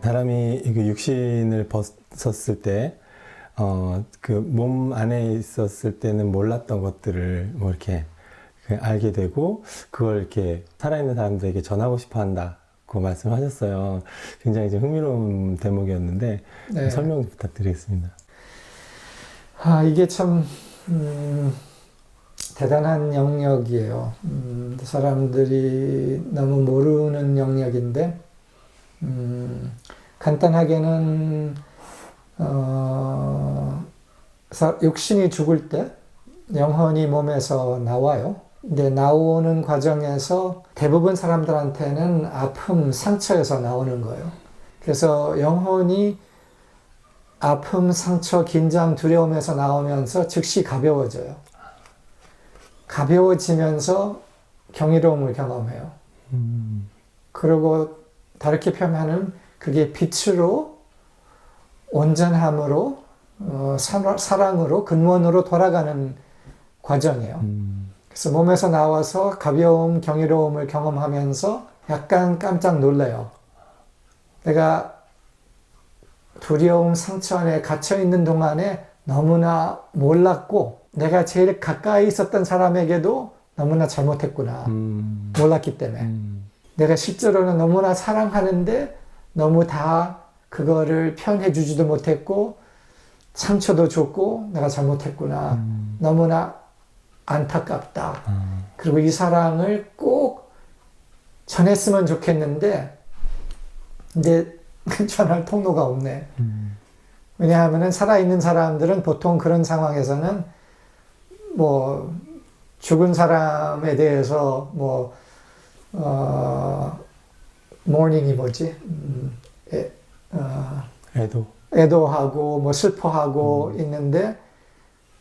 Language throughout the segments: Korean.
사람이 그 육신을 벗었을 때, 그 몸 안에 있었을 때는 몰랐던 것들을 뭐 이렇게 알게 되고, 그걸 이렇게 살아있는 사람들에게 전하고 싶어 한다고 말씀하셨어요. 굉장히 좀 흥미로운 대목이었는데, 네. 설명 좀 부탁드리겠습니다. 이게 참, 대단한 영역이에요. 사람들이 너무 모르는 영역인데, 간단하게는, 육신이 죽을 때 영혼이 몸에서 나와요. 근데 나오는 과정에서 대부분 사람들한테는 아픔, 상처에서 나오는 거예요. 그래서 영혼이 아픔, 상처, 긴장, 두려움에서 나오면서 즉시 가벼워져요. 가벼워지면서 경이로움을 경험해요. 그리고 다르게 표현하면 그게 빛으로, 온전함으로, 사랑으로, 근원으로 돌아가는 과정이에요. 그래서 몸에서 나와서 가벼움, 경이로움을 경험하면서 약간 깜짝 놀라요. 내가 두려움, 상처 안에 갇혀있는 동안에 너무나 몰랐고, 내가 제일 가까이 있었던 사람에게도 너무나 잘못했구나. 몰랐기 때문에. 내가 실제로는 너무나 사랑하는데 너무 다 그거를 표현해 주지도 못했고, 상처도 줬고, 내가 잘못했구나. 너무나 안타깝다. 그리고 이 사랑을 꼭 전했으면 좋겠는데, 근데 전할 통로가 없네. 왜냐하면 살아있는 사람들은 보통 그런 상황에서는 뭐 죽은 사람에 대해서 뭐 mourning이 뭐지? 애도하고 뭐 슬퍼하고 있는데,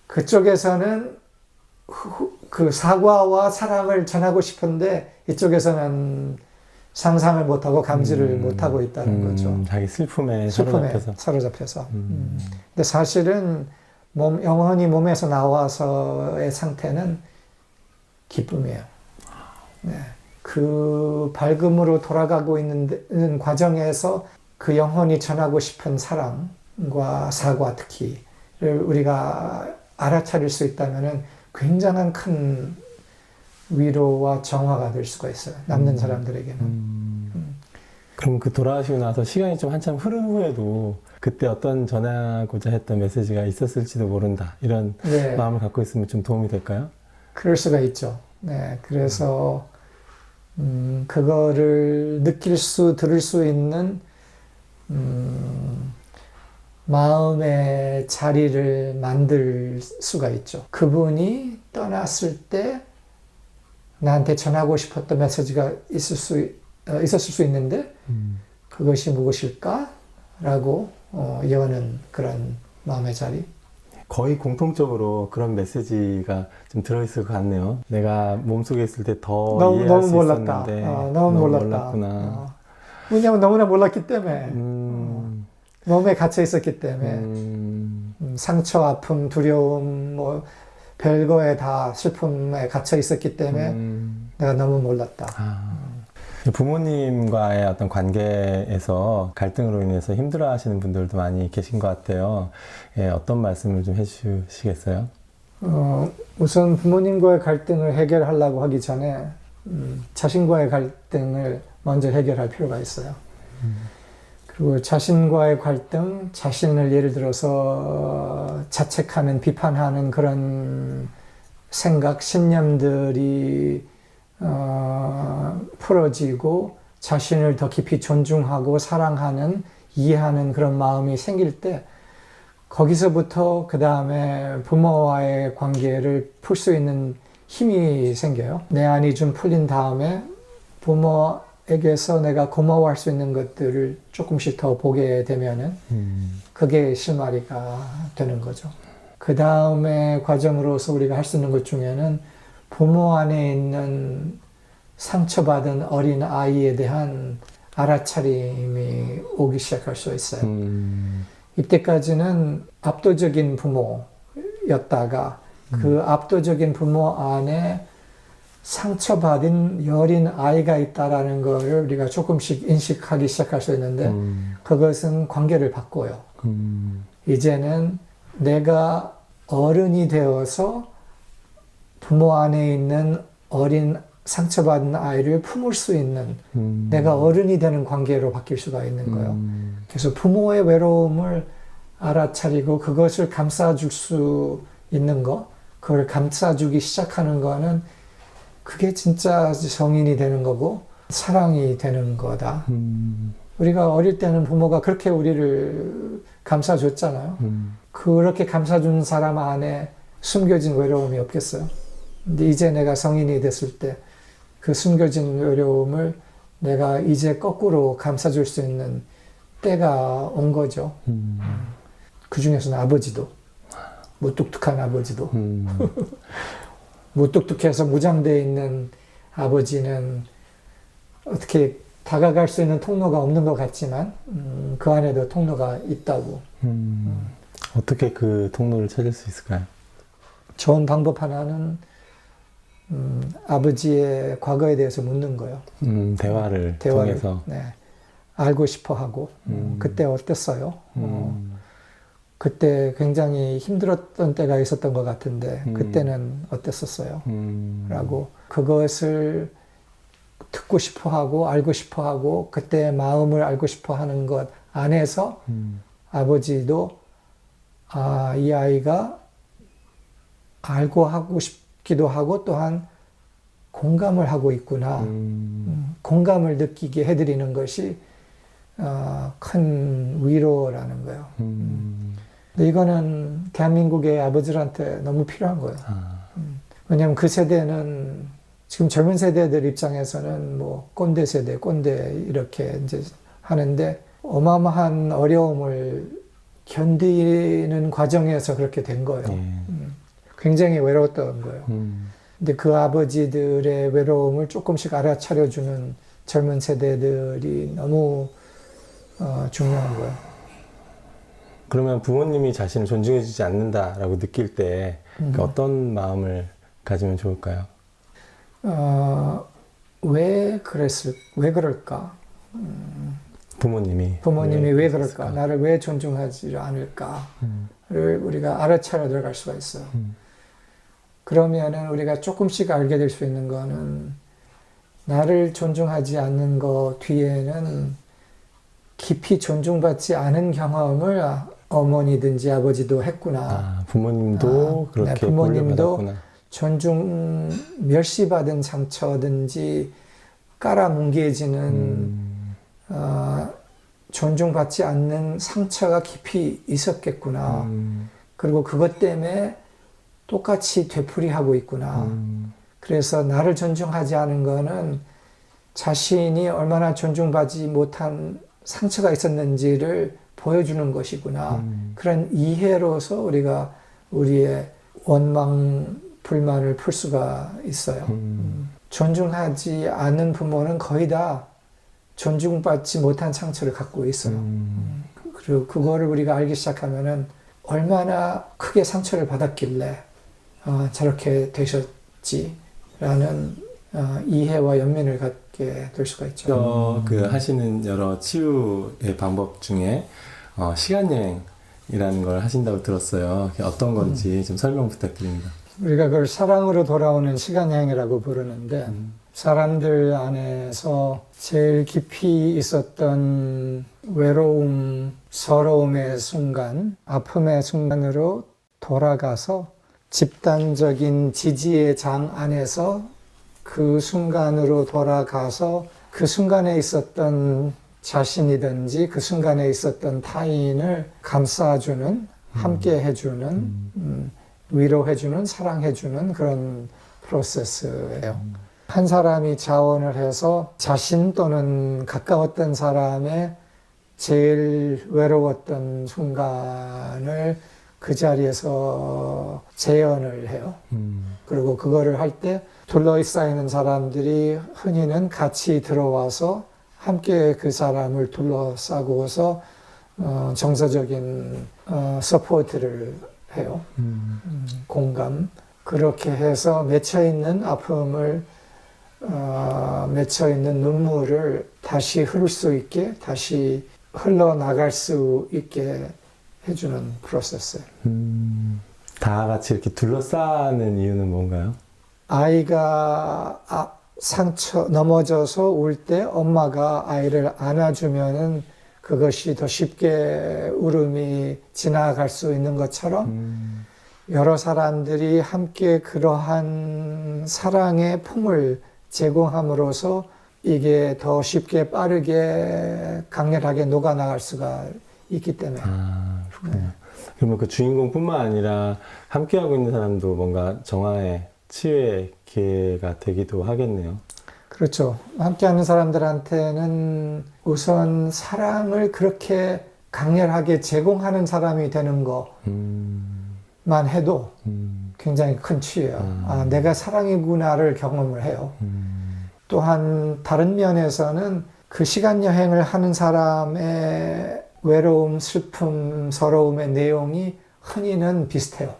그쪽에서는 그 사과와 사랑을 전하고 싶은데 이쪽에서는 상상을 못하고 감지를 못하고 있다는 거죠. 자기 슬픔에 사로잡혀서. 근데 사실은 영혼이 몸에서 나와서의 상태는 기쁨이에요. 네. 그 밝음으로 돌아가고 있는 과정에서 그 영혼이 전하고 싶은 사랑과 사과 특히를 우리가 알아차릴 수 있다면 굉장한 큰 위로와 정화가 될 수가 있어요. 남는 사람들에게는. 그럼 그 돌아가시고 나서 시간이 좀 한참 흐른 후에도 그때 어떤 전하고자 했던 메시지가 있었을지도 모른다. 이런 네. 마음을 갖고 있으면 좀 도움이 될까요? 그럴 수가 있죠. 네. 그래서 그거를 들을 수 있는 마음의 자리를 만들 수가 있죠. 그분이 떠났을 때 나한테 전하고 싶었던 메시지가 있었을 수 있는데 그것이 무엇일까? 라고 여는 그런 마음의 자리. 거의 공통적으로 그런 메시지가 좀 들어있을 것 같네요. 내가 몸속에 있을 때 더 이해할 수 있었는데 너무 몰랐구나. 왜냐하면 너무나 몰랐기 때문에 몸에 갇혀 있었기 때문에 상처, 아픔, 두려움, 뭐 별거에 다 슬픔에 갇혀 있었기 때문에 내가 너무 몰랐다. 부모님과의 어떤 관계에서 갈등으로 인해서 힘들어하시는 분들도 많이 계신 것 같아요. 예, 어떤 말씀을 좀 해주시겠어요? 우선 부모님과의 갈등을 해결하려고 하기 전에 자신과의 갈등을 먼저 해결할 필요가 있어요. 그리고 자신과의 갈등, 자신을 예를 들어서 자책하는, 비판하는 그런 생각, 신념들이 풀어지고 자신을 더 깊이 존중하고 사랑하는, 이해하는 그런 마음이 생길 때 거기서부터 그 다음에 부모와의 관계를 풀 수 있는 힘이 생겨요. 내 안이 좀 풀린 다음에 부모에게서 내가 고마워할 수 있는 것들을 조금씩 더 보게 되면은 그게 실마리가 되는 거죠. 그 다음에 과정으로서 우리가 할 수 있는 것 중에는 부모 안에 있는 상처받은 어린 아이에 대한 알아차림이 오기 시작할 수 있어요. 이때까지는 압도적인 부모였다가 그 압도적인 부모 안에 상처받은 여린 아이가 있다라는 거를 우리가 조금씩 인식하기 시작할 수 있는데 그것은 관계를 바꿔요. 이제는 내가 어른이 되어서 부모 안에 있는 어린 상처받은 아이를 품을 수 있는 내가 어른이 되는 관계로 바뀔 수가 있는 거예요. 그래서 부모의 외로움을 알아차리고 그것을 감싸줄 수 있는 거, 그걸 감싸주기 시작하는 거는 그게 진짜 성인이 되는 거고 사랑이 되는 거다. 우리가 어릴 때는 부모가 그렇게 우리를 감싸줬잖아요. 그렇게 감싸준 사람 안에 숨겨진 외로움이 없겠어요. 근데 이제 내가 성인이 됐을 때 그 숨겨진 외로움을 내가 이제 거꾸로 감싸줄 수 있는 때가 온 거죠. 그 중에서는 아버지도, 무뚝뚝한 아버지도, 무뚝뚝해서 무장되어 있는 아버지는 어떻게 다가갈 수 있는 통로가 없는 것 같지만 그 안에도 통로가 있다고. 어떻게 그 통로를 찾을 수 있을까요? 좋은 방법 하나는 아버지의 과거에 대해서 묻는 거예요. 대화를 통해서. 네, 알고 싶어 하고 그때 어땠어요? 그때 굉장히 힘들었던 때가 있었던 것 같은데 그때는 어땠었어요? 라고 그것을 듣고 싶어 하고 알고 싶어 하고 그때의 마음을 알고 싶어 하는 것 안에서 아버지도 이 아이가 알고 하고 싶기도 하고 또한 공감을 하고 있구나. 공감을 느끼게 해드리는 것이 큰 위로라는 거예요. 근데 이거는 대한민국의 아버지들한테 너무 필요한 거예요. 왜냐하면 그 세대는 지금 젊은 세대들 입장에서는 뭐 꼰대 세대, 꼰대 이렇게 이제 하는데 어마어마한 어려움을 견디는 과정에서 그렇게 된 거예요. 굉장히 외로웠던 거예요. 근데 그 아버지들의 외로움을 조금씩 알아차려주는 젊은 세대들이 너무 중요한 거예요. 그러면 부모님이 자신을 존중해주지 않는다라고 느낄 때 어떤 마음을 가지면 좋을까요? 왜 그럴까? 부모님이 왜 그럴까? 나를 왜 존중하지 않을까를 우리가 알아차려 들어갈 수가 있어요. 그러면은 우리가 조금씩 알게 될 수 있는 거는 나를 존중하지 않는 것 뒤에는 깊이 존중받지 않은 경험을 어머니든지 아버지도 했구나. 부모님도 그렇게 네, 부모님도 물려받았구나. 존중, 멸시받은 상처든지 깔아뭉개지는 존중받지 않는 상처가 깊이 있었겠구나. 그리고 그것 때문에 똑같이 되풀이하고 있구나. 그래서 나를 존중하지 않은 거는 자신이 얼마나 존중받지 못한 상처가 있었는지를 보여주는 것이구나. 그런 이해로서 우리가 우리의 원망, 불만을 풀 수가 있어요. 존중하지 않는 부모는 거의 다 존중받지 못한 상처를 갖고 있어요. 그리고 그거를 우리가 알기 시작하면은 얼마나 크게 상처를 받았길래 저렇게 되셨지라는 이해와 연민을 갖게 될 수가 있죠. 그 하시는 여러 치유의 방법 중에 시간 여행이라는 걸 하신다고 들었어요. 그게 어떤 건지 좀 설명 부탁드립니다. 우리가 그걸 사랑으로 돌아오는 시간 여행이라고 부르는데 사람들 안에서 제일 깊이 있었던 외로움, 서러움의 순간, 아픔의 순간으로 돌아가서 집단적인 지지의 장 안에서 그 순간으로 돌아가서 그 순간에 있었던 자신이든지 그 순간에 있었던 타인을 감싸주는, 함께 해주는, 위로해주는, 사랑해주는 그런 프로세스예요. 한 사람이 자원을 해서 자신 또는 가까웠던 사람의 제일 외로웠던 순간을 그 자리에서 재현을 해요. 그리고 그거를 할 때 둘러싸이는 사람들이 흔히는 같이 들어와서 함께 그 사람을 둘러싸고서 정서적인 서포트를 해요. 공감. 그렇게 해서 맺혀있는 아픔을 맺혀 있는 눈물을 다시 흐를 수 있게, 다시 흘러나갈 수 있게 해주는 프로세스예요. 다 같이 이렇게 둘러싸는 이유는 뭔가요? 아이가 넘어져서 울 때 엄마가 아이를 안아주면은 그것이 더 쉽게 울음이 지나갈 수 있는 것처럼 여러 사람들이 함께 그러한 사랑의 품을 제공함으로써 이게 더 쉽게 빠르게 강렬하게 녹아나갈 수가 있기 때문에. 그렇군요. 그러면 그 주인공뿐만 아니라 함께하고 있는 사람도 뭔가 정화의 치유의 기회가 되기도 하겠네요. 그렇죠. 함께하는 사람들한테는 우선 사랑을 그렇게 강렬하게 제공하는 사람이 되는 것만 해도 굉장히 큰 치유예요. 내가 사랑이구나를 경험을 해요. 또한 다른 면에서는 그 시간 여행을 하는 사람의 외로움, 슬픔, 서러움의 내용이 흔히는 비슷해요.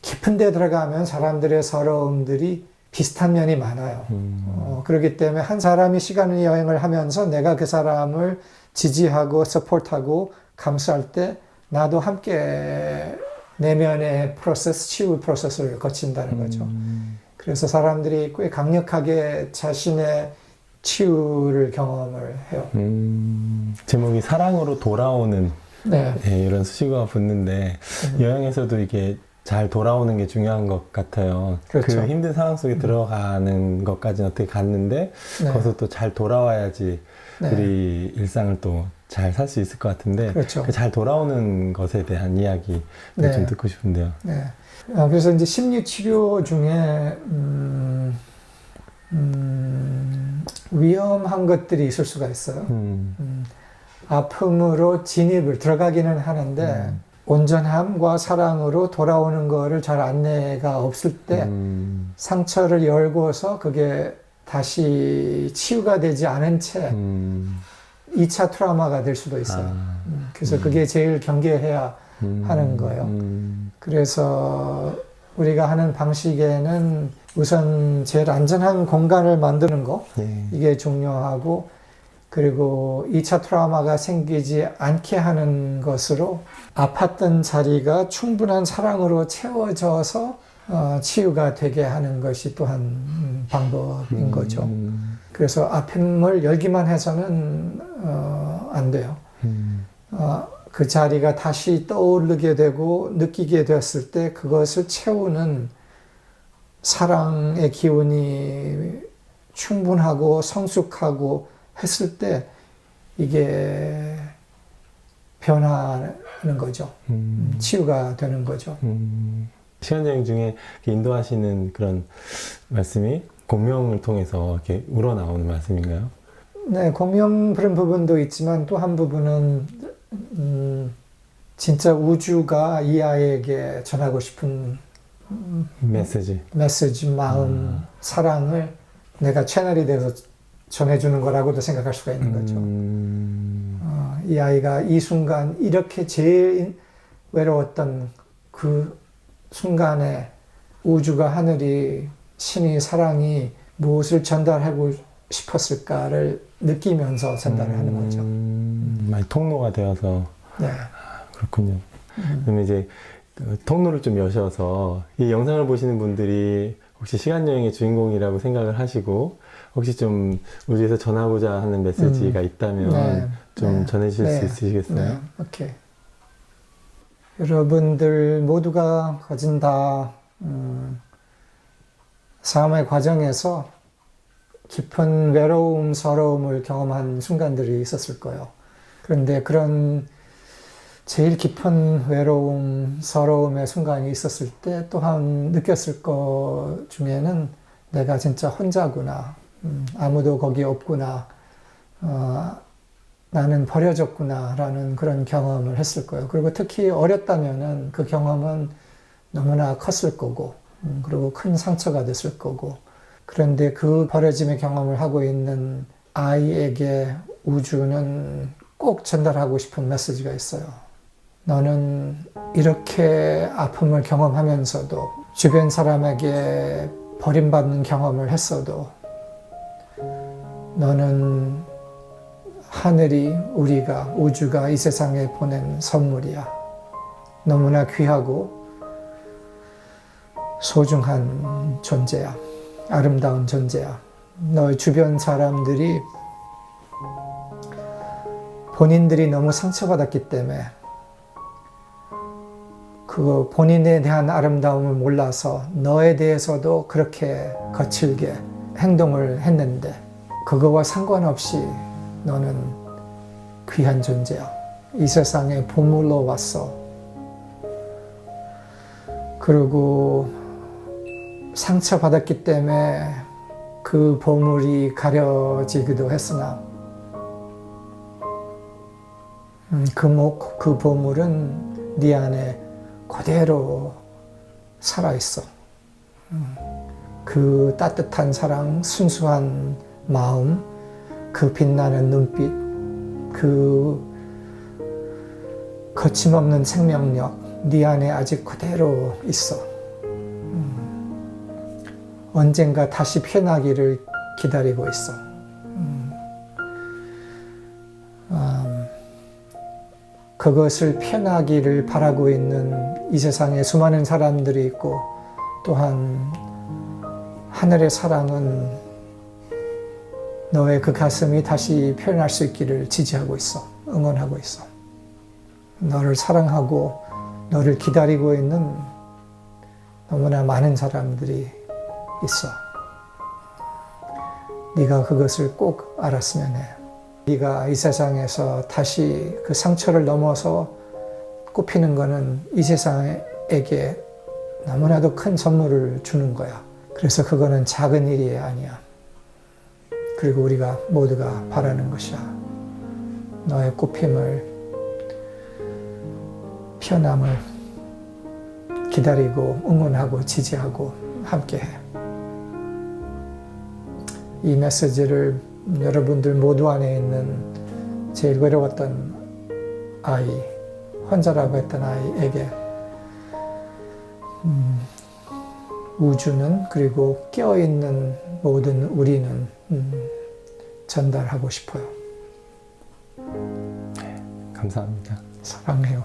깊은 데 들어가면 사람들의 서러움들이 비슷한 면이 많아요. 그렇기 때문에 한 사람이 시간 여행을 하면서 내가 그 사람을 지지하고 서포트하고 감수할 때 나도 함께 내면의 프로세스, 치유 프로세스를 거친다는 거죠. 그래서 사람들이 꽤 강력하게 자신의 치유를 경험을 해요. 제목이 사랑으로 돌아오는 네. 이런 수식어가 붙는데 여행에서도 이게 잘 돌아오는 게 중요한 것 같아요. 그렇죠. 그 힘든 상황 속에 들어가는 것까지는 어떻게 갔는데 네. 거기서 또 잘 돌아와야지 네. 우리 일상을 또 잘 살 수 있을 것 같은데 그렇죠. 그 잘 돌아오는 것에 대한 이야기 네. 좀 듣고 싶은데요. 네. 그래서 이제 심리 치료 중에 위험한 것들이 있을 수가 있어요. 아픔으로 진입을 들어가기는 하는데 온전함과 사랑으로 돌아오는 거를 잘 안내가 없을 때 상처를 열고서 그게 다시 치유가 되지 않은 채 2차 트라우마가 될 수도 있어요. 그래서 그게 제일 경계해야 하는 거예요. 그래서 우리가 하는 방식에는 우선 제일 안전한 공간을 만드는 거, 이게 중요하고, 그리고 2차 트라우마가 생기지 않게 하는 것으로 아팠던 자리가 충분한 사랑으로 채워져서 치유가 되게 하는 것이 또한 방법인 거죠. 그래서 아픔을 열기만 해서는 안 돼요. 그 자리가 다시 떠오르게 되고 느끼게 되었을 때 그것을 채우는 사랑의 기운이 충분하고 성숙하고 했을 때 이게 변화하는 거죠. 치유가 되는 거죠. 시간여행 중에 인도하시는 그런 말씀이 공명을 통해서 이렇게 우러나오는 말씀인가요? 네, 공명 그런 부분도 있지만 또 한 부분은 진짜 우주가 이 아이에게 전하고 싶은 메시지, 마음, 사랑을 내가 채널이 돼서 전해주는 거라고도 생각할 수가 있는 거죠. 이 아이가 이 순간 이렇게 제일 외로웠던 그 순간에 우주가, 하늘이, 신이, 사랑이 무엇을 전달하고 싶었을까를 느끼면서 전달을 하는 거죠. 많이 통로가 되어서. 네. 그렇군요. 그러면 이제 그 통로를 좀 여셔서 이 영상을 보시는 분들이 혹시 시간여행의 주인공이라고 생각을 하시고 혹시 좀 우주에서 전하고자 하는 메시지가 있다면 네. 좀 네. 전해주실 네. 수 있으시겠어요? 네. 오케이. 여러분들 모두가 가진 다 삶의 과정에서 깊은 외로움, 서러움을 경험한 순간들이 있었을 거예요. 그런데 그런 제일 깊은 외로움, 서러움의 순간이 있었을 때 또한 느꼈을 것 중에는 내가 진짜 혼자구나, 아무도 거기 없구나, 나는 버려졌구나 라는 그런 경험을 했을 거예요. 그리고 특히 어렸다면은 그 경험은 너무나 컸을 거고, 그리고 큰 상처가 됐을 거고, 그런데 그 버려짐의 경험을 하고 있는 아이에게 우주는 꼭 전달하고 싶은 메시지가 있어요. 너는 이렇게 아픔을 경험하면서도 주변 사람에게 버림받는 경험을 했어도 너는 하늘이, 우리가, 우주가 이 세상에 보낸 선물이야. 너무나 귀하고 소중한 존재야. 아름다운 존재야. 너의 주변 사람들이 본인들이 너무 상처받았기 때문에 그 본인에 대한 아름다움을 몰라서 너에 대해서도 그렇게 거칠게 행동을 했는데 그거와 상관없이 너는 귀한 존재야. 이 세상에 보물로 왔어. 그리고 상처받았기 때문에 그 보물이 가려지기도 했으나 그 보물은 네 안에 그대로 살아있어. 그 따뜻한 사랑, 순수한 마음, 그 빛나는 눈빛, 그 거침없는 생명력, 네 안에 아직 그대로 있어. 언젠가 다시 피어나기를 기다리고 있어. 그것을 피어나기를 바라고 있는 이 세상에 수많은 사람들이 있고 또한 하늘의 사랑은 너의 그 가슴이 다시 피어날 수 있기를 지지하고 있어. 응원하고 있어. 너를 사랑하고 너를 기다리고 있는 너무나 많은 사람들이 있어. 네가 그것을 꼭 알았으면 해. 네가 이 세상에서 다시 그 상처를 넘어서 꽃피는 거는 이 세상에게 너무나도 큰 선물을 주는 거야. 그래서 그거는 작은 일이 아니야. 그리고 우리가 모두가 바라는 것이야. 너의 꽃핌을, 피어남을 기다리고 응원하고 지지하고 함께해. 이 메시지를 여러분들 모두 안에 있는 제일 외로웠던 아이, 혼자라고 했던 아이에게 우주는 그리고 깨어있는 모든 우리는 전달하고 싶어요. 감사합니다. 사랑해요.